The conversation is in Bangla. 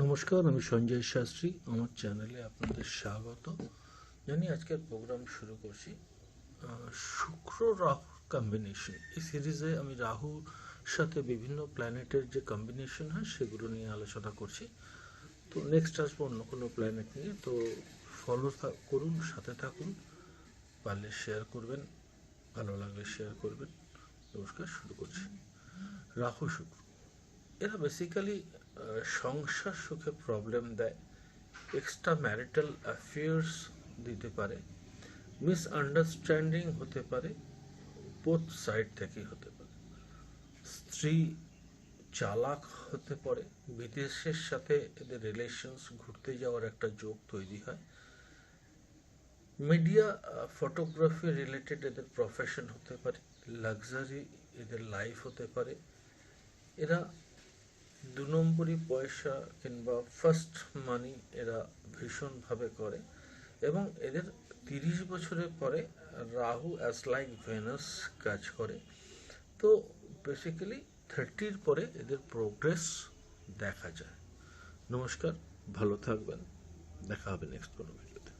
নমস্কার, আমি সঞ্জয় শাস্ত্রী। আমার চ্যানেলে আপনাদের স্বাগত জানিয়ে আজকের প্রোগ্রাম শুরু করছি। শুক্র রাহু কম্বিনেশন, এই সিরিজে আমি রাহুর সাথে বিভিন্ন প্ল্যানেটের যে কম্বিনেশন হয় সেগুলো নিয়ে আলোচনা করছি। তো নেক্সট আসবো অন্য কোনো প্ল্যানেট নিয়ে। তো ফলো করুন, সাথে থাকুন, পারলে শেয়ার করবেন, ভালো লাগলে শেয়ার করবেন। নমস্কার, শুরু করছি। রাহু শুক্র এরা বেসিক্যালি সংসার সুখে প্রবলেম দেয়, এক্সট্রা ম্যারিটাল অ্যাফেয়ার্স দিতে পারে, মিসআন্ডারস্ট্যান্ডিং হতে পারে, বোথ সাইড থেকেই হতে পারে। স্ত্রী চালাক হতে পারে, বিদেশের সাথে এদের রিলেশনস ঘুরতে যাওয়ার একটা যোগ তৈরি হয়। মিডিয়া ফটোগ্রাফি রিলেটেড এদের প্রফেশন হতে পারে, লাক্সারি এদের লাইফ হতে পারে। এরা 2 নম্বরি পয়সা কিংবা ফার্স্ট মানি এরা ভীষণভাবে করে, এবং এদের 30 বছরের পরে রাহু অ্যাজ লাইক ভেনাস কাজ করে। তো বেসিক্যালি 30-র পরে এদের প্রোগ্রেস দেখা যায়। নমস্কার, ভালো থাকবেন, দেখা হবে নেক্সট কোনো ভিডিওতে।